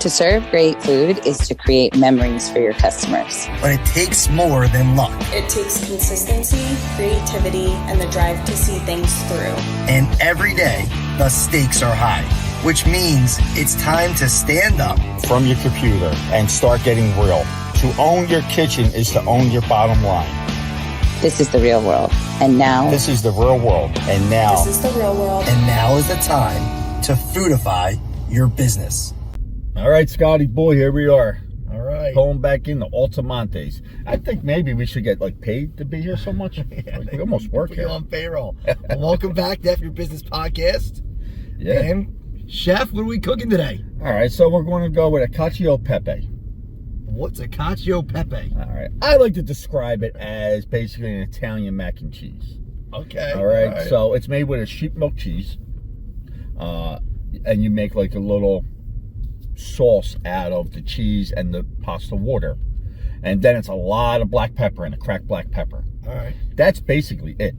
To serve great food is to create memories for your customers. But it takes more than luck. It takes consistency, creativity, and the drive to see things through. And every day, the stakes are high, which means it's time to stand up from your computer and start getting real. To own your kitchen is to own your bottom line. This is the real world. And now... This is the real world. And now... This is the real world. And now is the time to foodify your business. All right, Scotty boy, here we are. All right. Going back into Altamontes. I think maybe we should get paid to be here so much. We almost work here. On payroll. Well, welcome back to F Your Business Podcast. Yeah. And Chef, what are we cooking today? All right, so we're going to go with a Cacio Pepe. What's a Cacio Pepe? All right. I like to describe it as basically an Italian mac and cheese. Okay. All right. So it's made with a sheep milk cheese. And you make a little sauce out of the cheese and the pasta water, and then it's a lot of black pepper and a cracked black pepper. All right, that's basically it.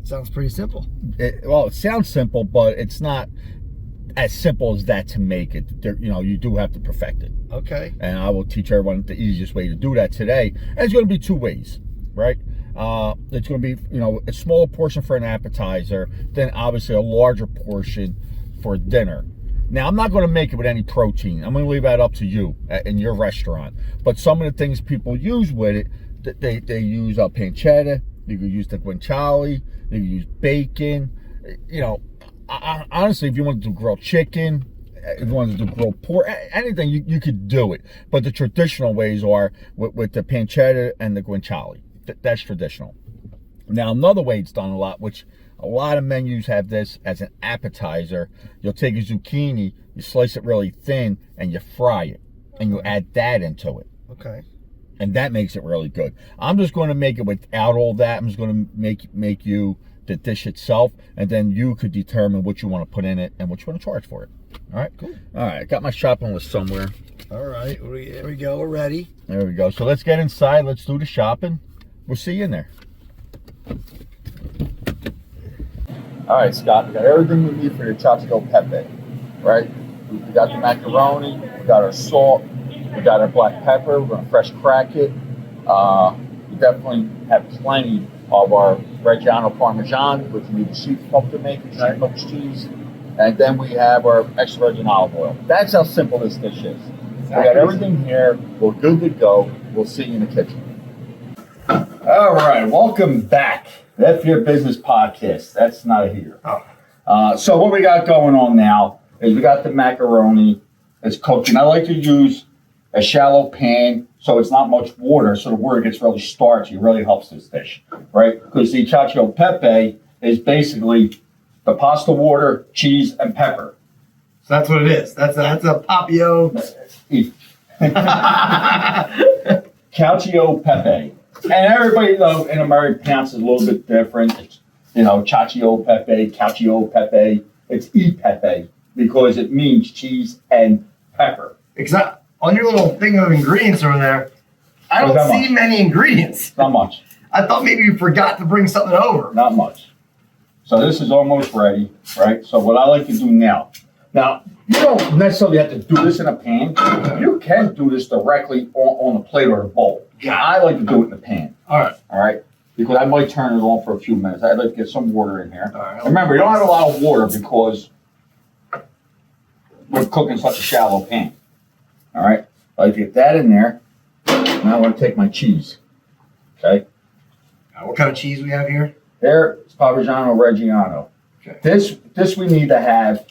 Sounds pretty simple. It sounds simple, but it's not as simple as that to make it. You do have to perfect it. Okay. And I will teach everyone the easiest way to do that today. And it's going to be two ways, right? It's going to be a smaller portion for an appetizer, then obviously a larger portion for dinner. Now, I'm not going to make it with any protein. I'm going to leave that up to you in your restaurant. But some of the things people use with it, they use pancetta, you can use the guanciale, you can use bacon. Honestly, if you want to do grilled chicken, if you want to do grilled pork, anything, you could do it. But the traditional ways are with the pancetta and the guanciale. That's traditional. Now, another way it's done a lot, which a lot of menus have this as an appetizer. You'll take a zucchini, you slice it really thin, and you fry it. And you add that into it. Okay. And that makes it really good. I'm just going to make it without all that. I'm just going to make you the dish itself. And then you could determine what you want to put in it and what you want to charge for it. All right? Cool. All right. I got my shopping list somewhere. All right. There we go. We're ready. There we go. So let's get inside. Let's do the shopping. We'll see you in there. All right, Scott, we got everything we need for your Cacio Pepe, right? We got the macaroni, we got our salt, we got our black pepper, we're going to fresh crack it. We definitely have plenty of our Reggiano Parmesan, which we need the sheep milk to make, sheep milk cheese. And then we have our extra virgin olive oil. That's how simple this dish is. Exactly. We got everything here. We're good to go. We'll see you in the kitchen. All right, welcome back. That's Your Business Podcast. That's not a heater. So what we got going on now is we got the macaroni. It's cooking. I like to use a shallow pan so it's not much water, so the water gets really starchy. It really helps this dish, right? Because the Cacio Pepe is basically the pasta water, cheese, and pepper. So that's what it is. That's a Papio. Cacio Pepe. And everybody, though, in America pronounces it a little bit different. It's, Cacio Pepe, Cacio Pepe. It's Pepe because it means cheese and pepper. Exactly. On your little thing of ingredients over there, I don't see many ingredients. Not much. I thought maybe you forgot to bring something over. Not much. So this is almost ready, right? So what I like to do now, you don't necessarily have to do this in a pan. You can do this directly on a plate or a bowl. Yeah. I like to do it in the pan. All right. Because I might turn it on for a few minutes. I'd like to get some water in here. All right. Remember, you don't have a lot of water because we're cooking such a shallow pan. All right. I like to get that in there. Now I want to take my cheese. Okay. What kind of cheese we have here? There, it's Parmigiano Reggiano. Okay. This we need to have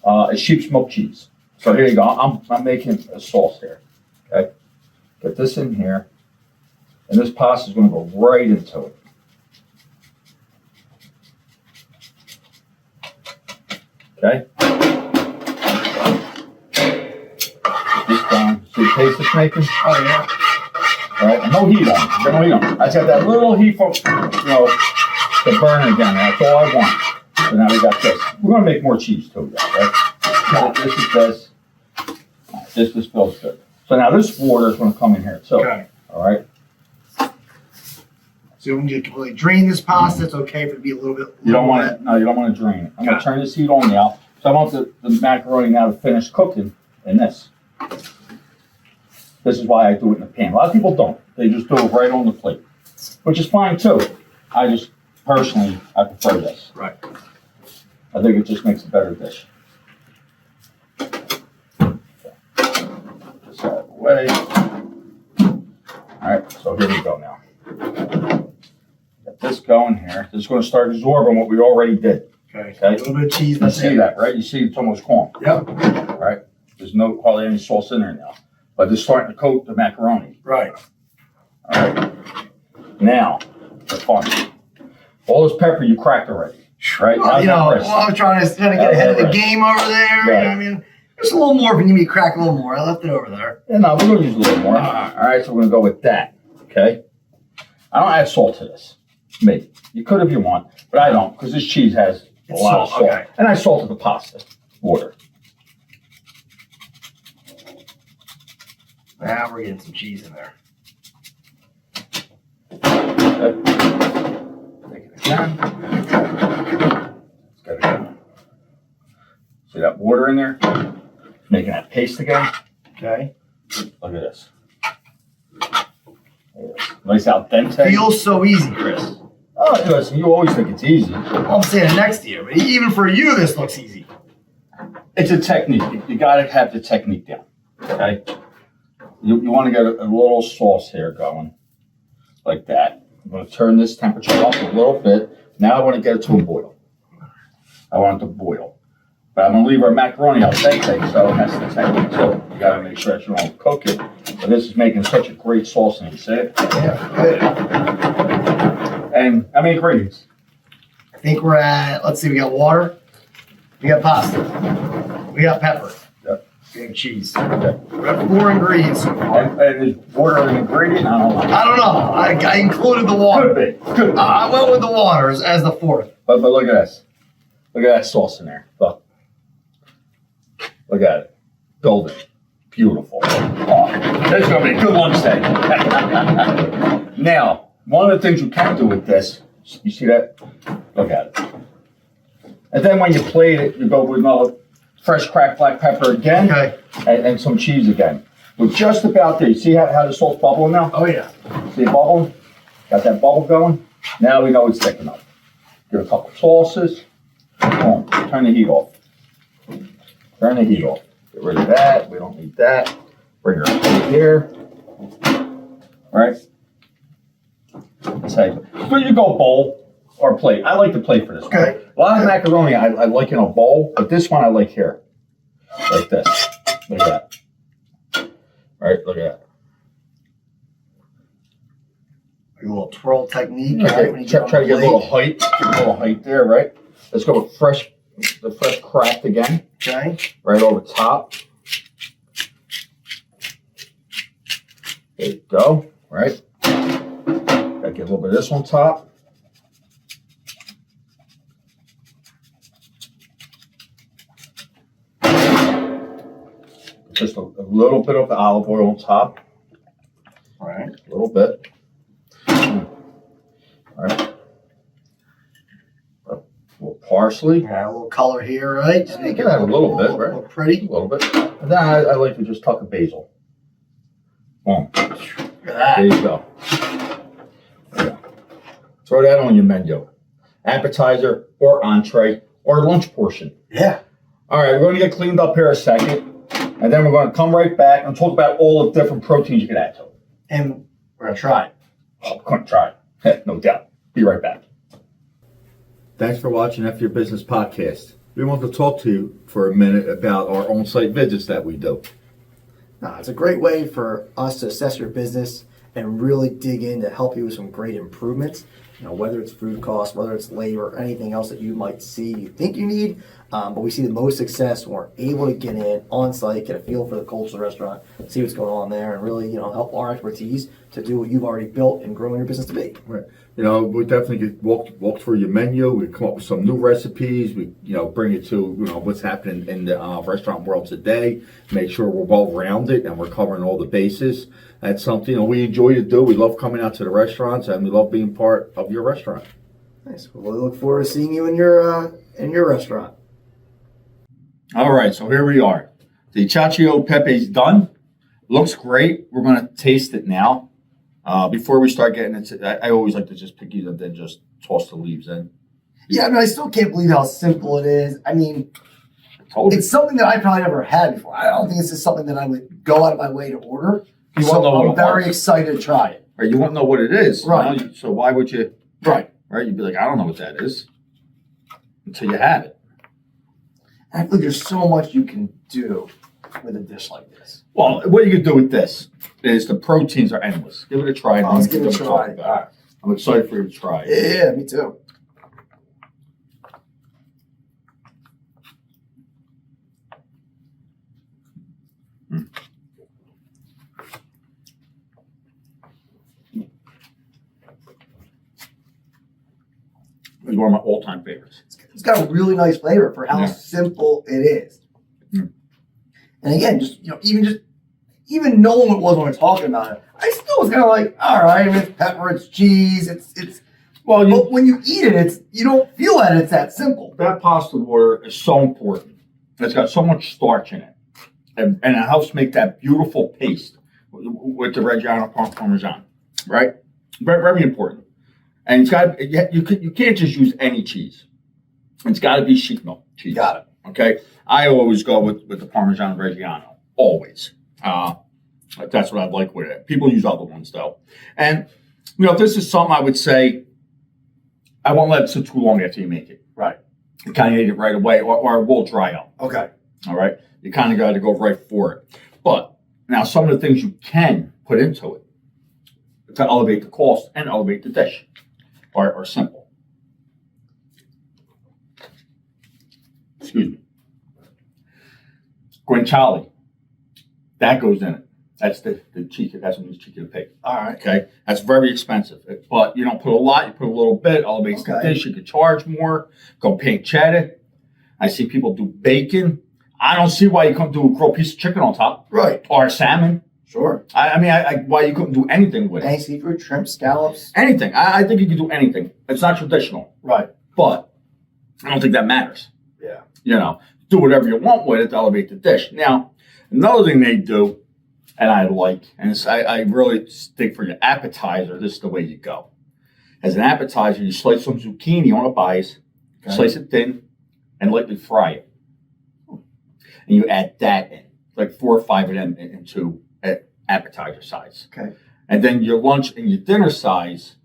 a sheep's milk cheese. So here you go. I'm making a sauce here. Okay. Get this in here, and this pasta is going to go right into it. Okay? This down. See the taste it's making? Oh, yeah. All right, no heat on it. No heat on it. I just got that little heat from, the burner again. That's all I want. So now we got this. We're going to make more cheese too, right? So this is this. This feels good. So now this water is going to come in here too. Okay. All right. So when you completely drain this pasta, it's okay for it to be a little bit. You don't want to. No, you don't want to drain it. I'm going to turn this heat on now. So I want the macaroni now to finish cooking. in this. This is why I do it in the pan. A lot of people don't. They just do it right on the plate, which is fine too. I just, personally, I prefer this. Right. I think it just makes a better dish. Just out of the way. All right, so here we go now. Get this going here. This is going to start absorbing what we already did. Okay. Okay. A little bit of cheese. You see that, right? You see it's almost gone. Yep. All right. There's no hardly any sauce in there now, but it's starting to coat the macaroni. Right. All right. Now, the fun. All this pepper you cracked already, right? Well, I was trying to get ahead of the game over there. Right. You know what I mean? There's a little more if you need me to crack a little more. I left it over there. Yeah, no, we're going to use a little more. All right, so we're going to go with that, okay? I don't add salt to this. Me. You could if you want, but I don't, because this cheese has a lot of salt. Okay. And I salted the pasta water. Now we're getting some cheese in there. Okay. Take it again. It's got to go. See that water in there? Making that paste again. Okay. Look at this. Nice al dente. Feels so easy, Chris. Oh, listen, you always think it's easy. Well, I'm saying it next year, but even for you, this looks easy. It's a technique. You got to have the technique down. Okay. You want to get a little sauce here going, like that. I'm going to turn this temperature up a little bit. Now I want to get it to a boil. I want it to boil. But I'm going to leave our macaroni al dente, so it has the technique too. You got to make sure that you don't cook it. But this is making such a great sauce, and you see it? Yeah, good. And how many ingredients? I think we're at, let's see, we got water, we got pasta, we got pepper, Yep. we got cheese. Okay. We have 4 ingredients so far. And is water an ingredient? I don't know. I don't know. I included the water. Could be. Could be. I went with the water as the 4th. But look at this. Look at that sauce in there. Look at it. Golden. Beautiful. Oh, this is going to be a good lunch day. Now, one of the things you can do with this, you see that? Look at it. And then when you plate it, you go with another fresh cracked black pepper again. Okay. And some cheese again. We're just about there. You see how the salt's bubbling now? Oh, yeah. See it bubbling? Got that bubble going? Now we know it's thick enough. Get a couple sauces. Boom. Turn the heat off. Turn the heat off. Get rid of that. We don't need that. Bring her up here. All right. That's how you go bowl or plate. I like to plate for this. Okay. A lot of macaroni I like in a bowl, but this one I like here. Like this. Look at that. All right, look at that. A little twirl technique. Okay. Right, when you Try to get a plate. little height. Get a little height there, right? Let's go with the fresh cracked again. Okay. Right over top. There you go. Right. Gotta get a little bit of this on top. Just a little bit of the olive oil on top. All right. A little bit. All right. A little parsley. Yeah, a little color here, right? Just make it a little bit, right? Look pretty. A little bit. And then I like to just tuck a basil. Boom. Look at that. There you go. There you go. Throw that on your menu. Appetizer or entree or lunch portion. Yeah. All right, we're going to get cleaned up here a second. And then we're going to come right back and talk about all the different proteins you can add to it. And we're going to try it. Oh, we're going to try it. No doubt. Be right back. Thanks for watching F Your Business Podcast. We want to talk to you for a minute about our on-site visits that we do. Nah, it's a great way for us to assess your business and really dig in to help you with some great improvements. You know, whether it's food costs, whether it's labor, anything else that you might see you think you need. But we see the most success when we're able to get in on site, get a feel for the culture of the restaurant, see what's going on there, and really, help our expertise to do what you've already built and growing your business to be. Right. We definitely get walk through your menu. We come up with some new recipes. We, bring it to, what's happening in the restaurant world today. Make sure we're well-rounded and we're covering all the bases. That's something we enjoy to do. We love coming out to the restaurants and we love being part of your restaurant. Nice. Well, we look forward to seeing you in your restaurant. All right, so here we are. The Cacio Pepe's done. Looks great. We're going to taste it now. Before we start getting into I always like to just pick these up, then just toss the leaves in. Yeah, I mean, I still can't believe how simple it is. I mean, Totally. it's something that I probably never had before. I don't think this is something that I would go out of my way to order. You won't know what I'm it very was. excited to try it. Right, you won't know what it is. Right. You know? So why would you? Right. Right. You'd be like, I don't know what that is until you have it. And I feel like there's so much you can do with a dish like this. Well, what you can do with this is the proteins are endless. Give it a try. Let's give it a try. All right. I'm excited for you to try it. Yeah, me too. It's one of my all-time favorites. It's got a really nice flavor for how simple it is. And again, even knowing what it was when we're talking about it, I still was kind of like, all right, it's pepper, it's cheese, but when you eat it, you don't feel that it's that simple. That pasta water is so important. It's got so much starch in it, and it helps make that beautiful paste with the Reggiano Parmesan, right? Very, very important. And it's got you can't just use any cheese. It's got to be sheep milk cheese. Got it. Okay. I always go with the Parmesan Reggiano. Always. That's what I like with it. People use other ones though. And if this is something I would say, I won't let it sit too long after you make it. Right. You kind of eat it right away, or it will dry out. Okay. All right. You kind of got to go right for it. But now some of the things you can put into it to elevate the cost and elevate the dish are simple. Excuse me. Guanciale. That goes in it. That's the cheek. That's what means cheek of the pig. All right. Okay. That's very expensive. But you don't put a lot, you put a little bit, elevates the dish. You could charge more. Go pancetta. I see people do bacon. I don't see why you couldn't do a grilled piece of chicken on top. Right. Or salmon. Sure. I mean, why you couldn't do anything with Any it. seafood, shrimp, scallops. Anything. I think you can do anything. It's not traditional. Right. But I don't think that matters. Yeah. Do whatever you want with it to elevate the dish. Now, another thing they do, and I like, and I really think for your appetizer, this is the way you go. As an appetizer, you slice some zucchini on a bias, slice it thin, and lightly fry it. And you add that in, like 4 or 5 of them into appetizer size. Okay. And then your lunch and your dinner size,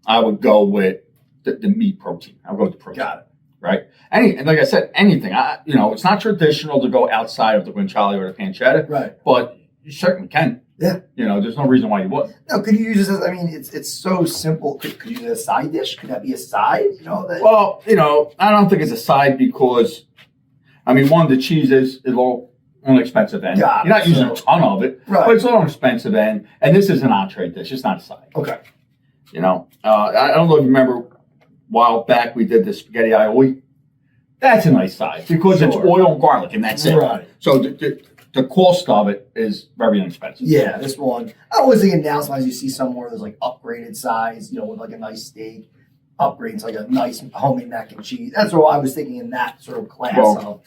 I would go with the meat protein. I'll go with the protein. Got it. Right? And like I said, anything. It's not traditional to go outside of the guanciale or the pancetta. Right. But you certainly can. Yeah. There's no reason why you wouldn't. Now, could you use this as, it's so simple. Could you use it as a side dish? Could that be a side? Well, I don't think it's a side because, one, the cheese is a little on the expensive end. Yeah, You're not using a ton of it, right. but it's a little on the expensive end. And this is an entree dish. It's not a side. Okay. I don't know if you remember, a while back we did the spaghetti aioli. That's a nice side because it's oil and garlic, and that's it. Right. So the cost of it is very inexpensive. Yeah, this one. I always think now sometimes you see somewhere there's like upgraded size, with like a nice steak, upgrades like a nice homemade mac and cheese. That's what I was thinking in that sort of class of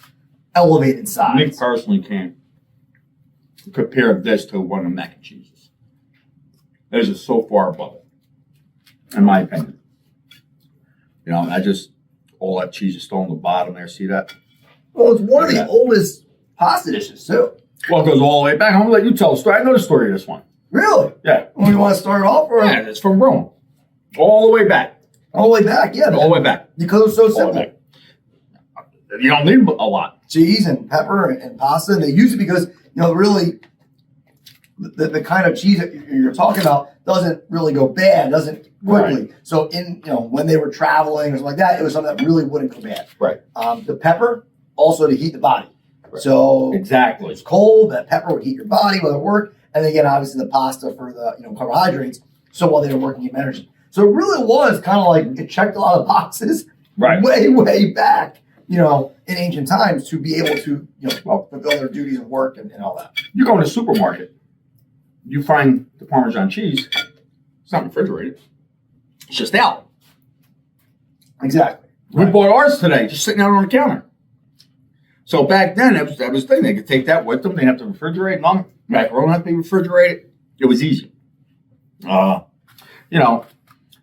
elevated size. Me personally can't compare this to one of the mac and cheeses. This is so far above it, in my opinion. All that cheese is still on the bottom there. See that? Well, it's one of the oldest pasta dishes too. Well, it goes all the way back. I'm gonna let you tell the story. I know the story of this one. Really? Yeah. Well, you want to start off? Or? Yeah, it's from Rome. All the way back. All the way back, yeah. All the way back. Because it's so All the simple. way back. You don't need a lot. Cheese and pepper and pasta. And they use it because, really, the kind of cheese that you're talking about doesn't really go bad, doesn't quickly. Right. So when they were traveling or something like that, it was something that really wouldn't go bad. Right. The pepper also to heat the body. Right. So Exactly. it's cold, that pepper would heat your body while it worked. And then again, obviously the pasta for the carbohydrates. So while they were working, give energy. So it really was kind of like it checked a lot of boxes Right. way, way back, in ancient times to be able to, fulfill their duties of work and all that. You go in a supermarket, you find the Parmesan cheese. It's not refrigerated. It's just out. Exactly. We bought ours today, just sitting out on the counter. So back then, that was the thing. They could take that with them. They didn't have to refrigerate. None. Macaroni had to be refrigerated. It was easy. But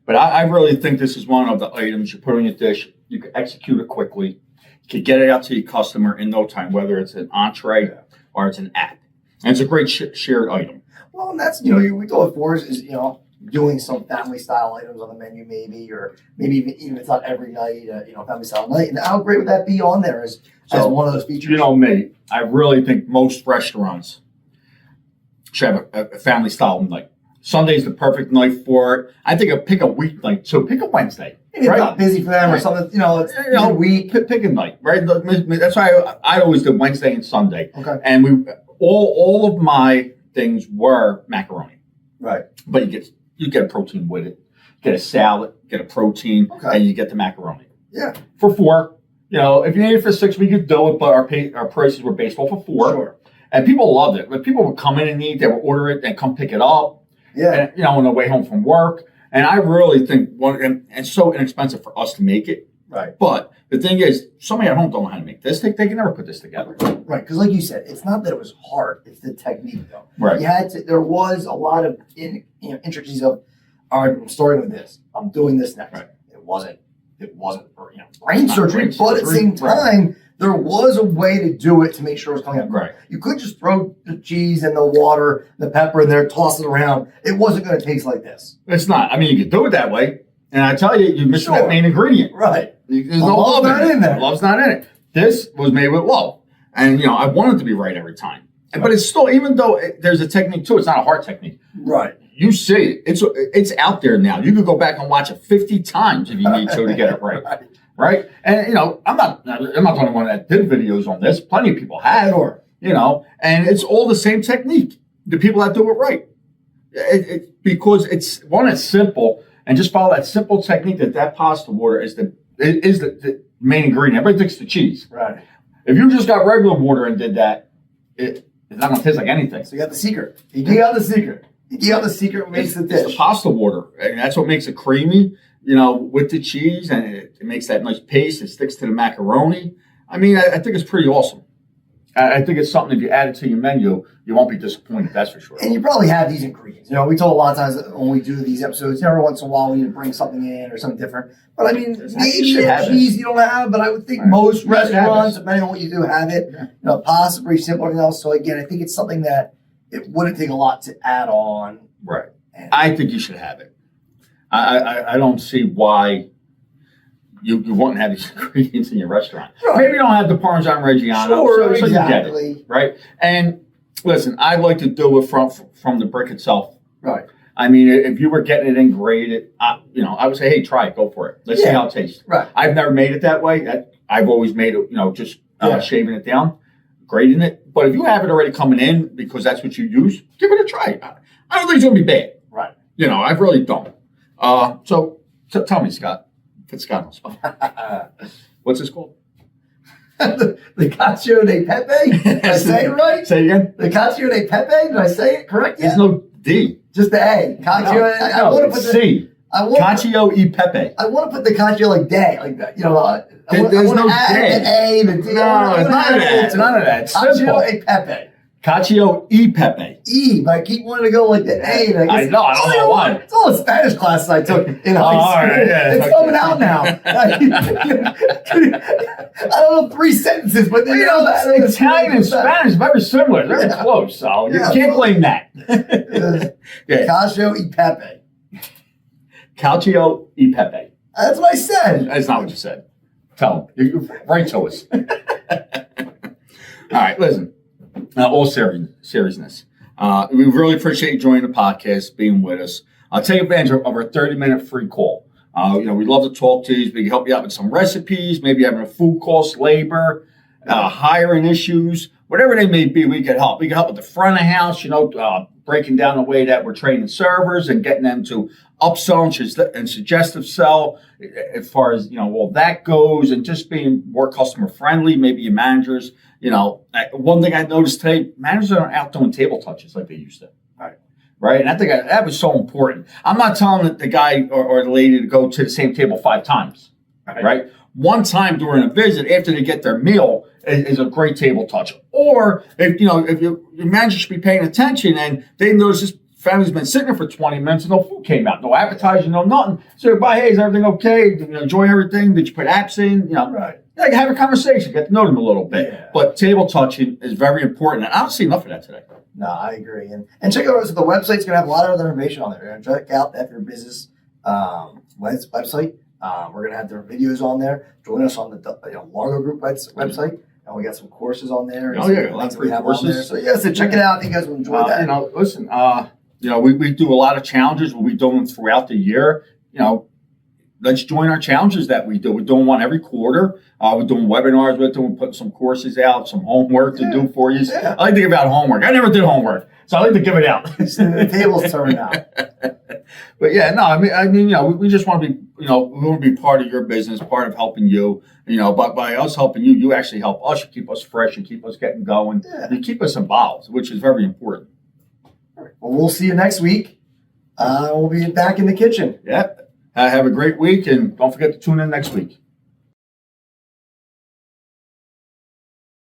I really think this is one of the items you put on your dish. You can execute it quickly. You can get it out to your customer in no time, whether it's an entree or it's an app. And it's a great shared item. Well, and that's, we thought before is doing some family style items on the menu, maybe, or maybe even if it's not every night, family style night. And how great would that be on there as one of those features? You know me, I really think most restaurants should have a family style night. Sunday's the perfect night for it. I think pick a weeknight. So pick a Wednesday. Maybe it's not busy for them or something. It's a week. Pick a night, right? That's why I always do Wednesday and Sunday. Okay. And all of my things were macaroni. Right. But you get a protein with it. Get a salad, get a protein, and you get the macaroni. Yeah. For $4. If you need it for $6, we could do it, but our prices were based off of $4. Sure. And people loved it. But people would come in and eat, they would order it and come pick it up. Yeah. And, on their way home from work. And I really think and it's so inexpensive for us to make it. Right. But the thing is, somebody at home don't know how to make this. They can never put this together. Right. Because like you said, it's not that it was hard. It's the technique, though. Right. There was a lot of intricacies of, all right, I'm starting with this. I'm doing this next. Right. It wasn't for, brain surgery, but at the same time, there was a way to do it to make sure it was coming out right. You could just throw the cheese and the water, the pepper in there, toss it around. It wasn't going to taste like this. It's not. I mean, you could do it that way. And I tell you, you're missing that main ingredient. Right. There's no love in there. Love's not in it. This was made with love. And, I want it to be right every time. Right. But it's still, even though there's a technique too, it's not a hard technique. Right. You see it. It's out there now. You could go back and watch it 50 times if you need to get it right. Right? And, I'm not the only one that did videos on this. Plenty of people have. Sure. And it's all the same technique. The people that do it right. Because it's simple, and just follow that simple technique that pasta water is the main ingredient. Everybody thinks the cheese. Right. If you just got regular water and did that, it's not going to taste like anything. So you got the secret. You dig out the secret. What makes the dish. It's the pasta water. And that's what makes it creamy, with the cheese, and it makes that nice paste. It sticks to the macaroni. I mean, I think it's pretty awesome. I think it's something, if you add it to your menu, you won't be disappointed, that's for sure. And you probably have these ingredients. We told a lot of times that when we do these episodes, every once in a while we need to bring something in or something different. But I mean, maybe cheese you don't have, but I would think most restaurants, depending on what you do, have it. Yeah. Pasta, pretty simple, everything else. So again, I think it's something that it wouldn't take a lot to add on. Right. I think you should have it. I don't see why you wouldn't have these ingredients in your restaurant. Right. Maybe you don't have the Parmesan Reggiano. Sure, so exactly. You get it, right? And listen, I like to do it from the brick itself. Right. I mean, if you were getting it in grated, I would say, hey, try it, go for it. Let's see how it tastes. Right. I've never made it that way. I've always made it, just shaving it down, grating it. But if you have it already coming in because that's what you use, give it a try. I don't think it's going to be bad. Right. I really don't. So tell me, Scott. It's Scott on spot. What's this called? the Cacio de Pepe? Did I say it right? Say it again. The Cacio de Pepe? Did I say it correct? There's no D. Just the A. Cacio. No, I want to put the C. Cacio e Pepe. I want to put the Cacio like day, like that. There's no day. The A, the D. No, it's none of that. It's none of that. It's simple. Cacio e Pepe. Cacio e Pepe. E, but I keep wanting to go like the A. I know, I don't know why. It's all the Spanish classes I took in high school. Right, yeah, it's coming out now. I don't know 3 sentences, but Italian and Spanish very similar. Very close, so you can't blame that. Cacio e Pepe. Cacio e Pepe. That's what I said. That's not what you said. Tell them. You write to us. All right, listen. All seriousness. We really appreciate you joining the podcast, being with us. Take advantage of our 30-minute free call. We love to talk to you. We can help you out with some recipes, maybe having a food cost, labor, hiring issues, whatever they may be. We can help. We can help with the front of the house. Breaking down the way that we're training servers and getting them to upsell and suggestive sell, as far as all that goes, and just being more customer friendly. Maybe your managers. One thing I noticed today, managers aren't out doing table touches like they used to. Right. And I think that was so important. I'm not telling the guy or the lady to go to the same table 5 times. Right. One time during a visit, after they get their meal, is a great table touch. Or if your manager should be paying attention and they notice this family's been sitting there for 20 minutes and no food came out, no appetizer, no nothing. So everybody, hey, is everything okay? Did you enjoy everything? Did you put apps in? Right. Like, have a conversation, get to know them a little bit. Yeah. But table touching is very important. And I don't see enough of that today. No, I agree. And check out the website's going to have a lot of other information on there. Check out the F Your Business website. We're going to have their videos on there. Join us on the Largo Group website. And we got some courses on there. Oh, yeah, lots of free courses. So, so check it out. I think you guys will enjoy that. Listen, we do a lot of challenges. We'll be doing them throughout the year. Let's join our challenges that we do. We're doing one every quarter. We're doing webinars. We're putting some courses out, some homework to do for you. Yeah. I like to give out homework. I never did homework, so I like to give it out. The table's turned out. But yeah, no, I mean, we just want to be, we want to be part of your business, part of helping you. But by us helping you, you actually help us. You keep us fresh. You keep us getting going. Yeah. You keep us involved, which is very important. Well, we'll see you next week. We'll be back in the kitchen. Yeah. Have a great week, and don't forget to tune in next week.